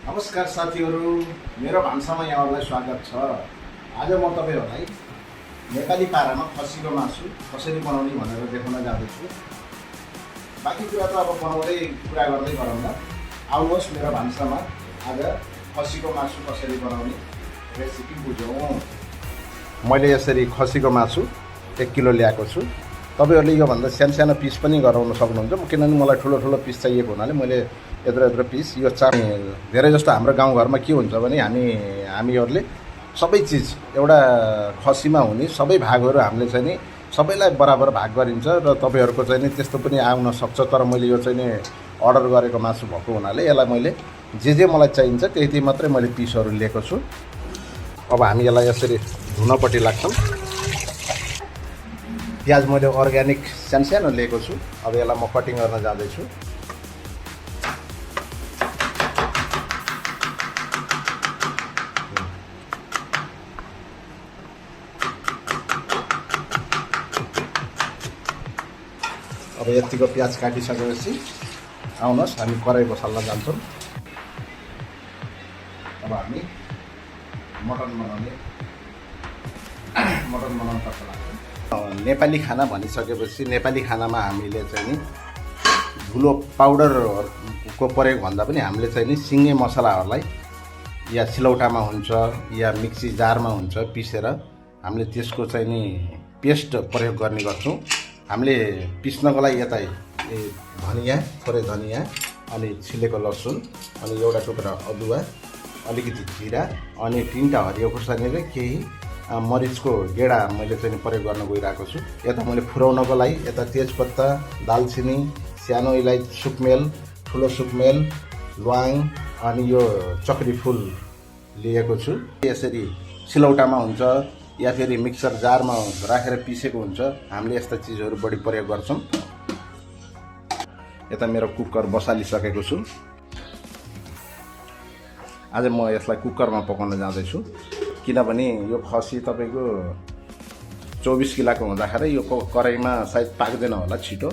नमस्कार साथीहरू, मेरो भान्सामा यहाँहरूलाई स्वागत छ। आज म तपाईँहरूलाई नेपाली पारामा खसीको मासु कसरी बनाउने भनेर देखाउन जाँदैछु। बाँकी कुरा त अब बनाउँदै कुरा गर्दै गरौँला। आउनुहोस् मेरो भान्सामा आज खसीको मासु कसरी बनाउने रेसिपी बुझौँ। मैले यसरी खसीको मासु 1 किलो ल्याएको छु। तपाईँहरूले योभन्दा सानो पिस पनि गराउन सक्नुहुन्छ, किनभने मलाई ठुलो पिस चाहिएको हुनाले मैले यत्रो पिस यो धेरै जस्तो हाम्रो गाउँघरमा के हुन्छ भने हामीहरूले सबै चिज एउटा खसीमा हुने सबै भागहरू हामीले चाहिँ नि सबैलाई बराबर भाग गरिन्छ र तपाईँहरूको चाहिँ नि त्यस्तो पनि आउन सक्छ। तर मैले यो चाहिँ नि अर्डर गरेको मासु भएको हुनाले यसलाई मैले जे मलाई चाहिन्छ त्यति मात्रै मैले पिसहरू लिएको छु। अब हामी यसलाई यसरी धुनपट्टि लाग्छौँ। प्याज मैले अर्ग्यानिक सानो लिएको छु। अब यसलाई म कटिङ गर्न जाँदैछु। अब यतिको प्याज काटिसकेपछि आउनुहोस् हामी कराई बसाल्न जान्छौँ। अब हामी मटन बनाउनतर्फ लाग्छौँ। नेपाली खाना भनिसकेपछि नेपाली खानामा हामीले चाहिँ नि धुलो पाउडरको प्रयोग भन्दा पनि हामीले चाहिँ नि सिङ्गे मसलाहरूलाई या सिलौटामा हुन्छ या मिक्सी जारमा हुन्छ पिसेर हामीले त्यसको चाहिँ नि पेस्ट प्रयोग गर्ने गर्छौँ। हामीले पिस्नको लागि यता धनियाँ, थोरै धनियाँ, अनि छिलेको लसुन, अनि एउटा टुक्रा अदुवा, अलिकति जिरा, अनि 3टा हरियो खुर्सानी र केही मरिचको गेडा मैले चाहिँ प्रयोग गर्न गइरहेको छु। यता मैले फुराउनको लागि यता तेजपत्ता, दालचिनी, सानो इलायची, सुकमेल, ठुलो सुकमेल, ल्वाङ, अनि यो चक्री फुल लिएको छु। यसरी सिलौटामा हुन्छ या फेरि मिक्सर जारमा राखेर पिसेको हुन्छ, हामीले यस्ता चिजहरू बढी प्रयोग गर्छौँ। यता मेरो कुकर बसालिसकेको छु। आज म यसलाई कुकरमा पकाउन जाँदैछु, किनभने यो खसी तपाईँको 24 किलोको हुँदाखेरि यो कराईमा सायद पाक्दैन होला छिटो,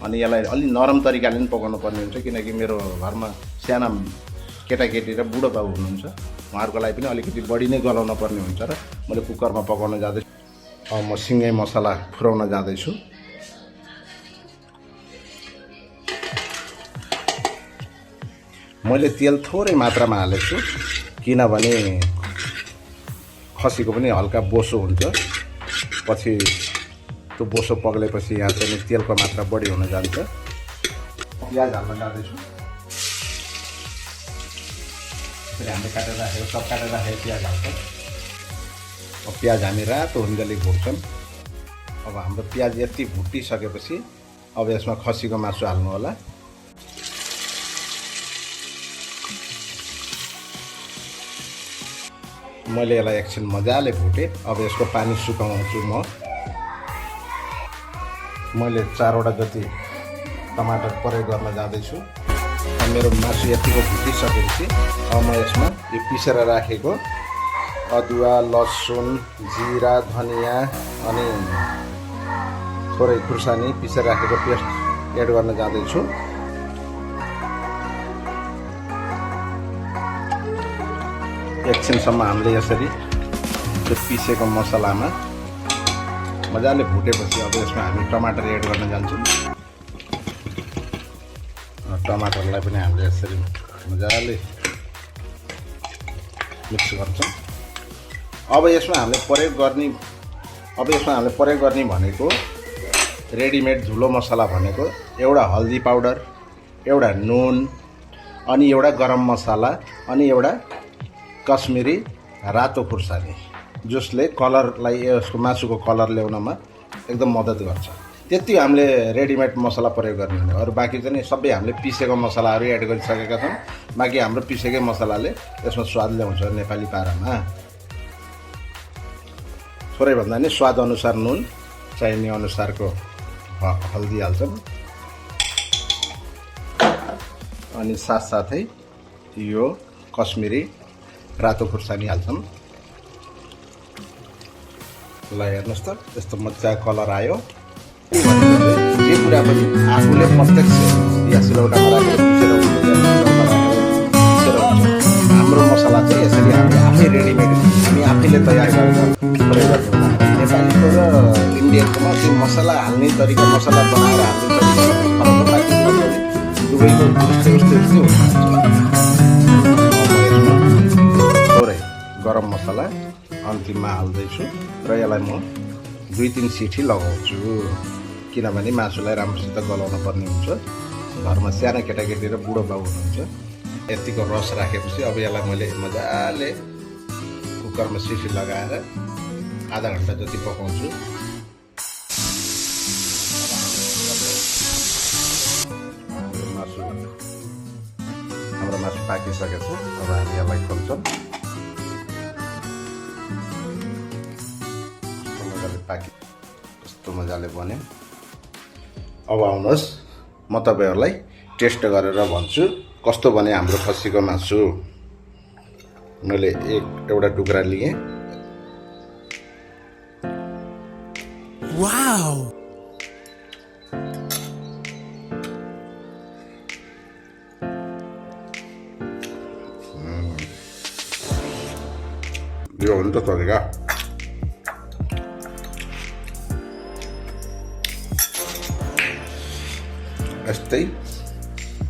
अनि यसलाई अलि नरम तरिकाले पनि पकाउनु पर्ने हुन्छ, किनकि मेरो घरमा साना केटाकेटी र बुढो बाबु हुनुहुन्छ, उहाँहरूको लागि पनि अलिकति बढी नै गलाउन पर्ने हुन्छ र मैले कुकरमा पकाउन जाँदैछु। अब म सिङ्गै मसला फुराउन जाँदैछु। मैले तेल थोरै मात्रामा हालेको छु, किनभने खसीको पनि हल्का बोसो हुन्छ। पछि त्यो बोसो पग्लेपछि यहाँ चाहिँ तेलको मात्रा बढी हुन जान्छ। प्याज हाल्न जाँदैछु। हामीले काटेर राखेको सब काटेर राखेको प्याज हाल्छौँ। अब प्याज हामी रातो हुन्जेली भुट्छौँ। अब हाम्रो प्याज यति भुटिसकेपछि अब यसमा खसीको मासु हाल्नु होला। मैले यसलाई एकछिन मजाले भुटेँ। अब यसको पानी सुकाउँछु मैले 4वटा जति टमाटर प्रयोग गर्न जाँदैछु। मेरो मासु यतिको भुटिसकेपछि अब म यसमा यो पिसेर राखेको अदुवा, लसुन, जिरा, धनियाँ, अनि थोरै खुर्सानी पिसेर राखेको पेस्ट एड गर्न जाँदैछु। एकछिनसम्म हामीले यसरी त्यो पिसेको मसलामा मजाले भुटेपछि अब यसमा हामी टमाटर एड गर्न जान्छौँ। टमाटरलाई पनि हामीले यसरी मजाले मिक्स गर्छौँ। अब यसमा हामीले प्रयोग गर्ने भनेको रेडिमेड धुलो मसला भनेको एउटा हल्दी पाउडर, एउटा नुन, अनि एउटा गरम मसला, अनि एउटा कश्मिरी रातो खुर्सानी, जसले कलरलाई यसको मासुको कलर ल्याउनमा एकदम मद्दत गर्छ। त्यति हामीले रेडिमेड मसला प्रयोग गर्ने हो। अरू बाँकी चाहिँ सबै हामीले पिसेको मसलाहरू एड गरिसकेका छौँ। बाँकी हाम्रो पिसेकै मसलाले यसमा स्वाद ल्याउँछ। नेपाली पारामा थोरै भन्दा नि स्वाद अनुसार नुन, चाहिने अनुसारको हल्दी हाल्छौँ, अनि साथसाथै यो कश्मिरी रातो खुर्सानी हाल्छौँ। ल हेर्नुहोस् त, यस्तो मजाको कलर आयो। जे कुरा पनि आफूले प्रत्यक्ष या सिलौटामा राखेर पिसेर हुन्छ। मसला बनाएर हाल्नु दुवैको उस्तै थोरै गरम मसला अन्तिममा हाल्दैछु र यसलाई म 2-3 सिटी लगाउँछु किनभने मासुलाई राम्रोसित गलाउन पर्ने हुन्छ। घरमा सानो केटाकेटी र बुढो बाउ हुनुहुन्छ। यतिको रस राखेपछि अब यसलाई मैले मजाले कुकरमा सिटी लगाएर आधा घन्टा जति पकाउँछु। हाम्रो मासु पाकिसकेको छ। अब हामी यसलाई खोल्छौँ। कस्तो मजाले बन्यो। अब आउनुहोस् म तपाईँहरूलाई टेस्ट गरेर भन्छु कस्तो बन्यो हाम्रो खसीको मासु। मैले एउटा टुक्रा लिएँ। वाउ! यो हो नि त तरिका। यस्तै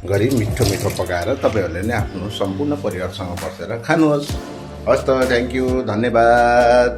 गरी मिठो मिठो पकाएर तपाईँहरूले नै आफ्नो सम्पूर्ण परिवारसँग बसेर खानुहोस्। हस् त, थ्याङ्क यू, धन्यवाद।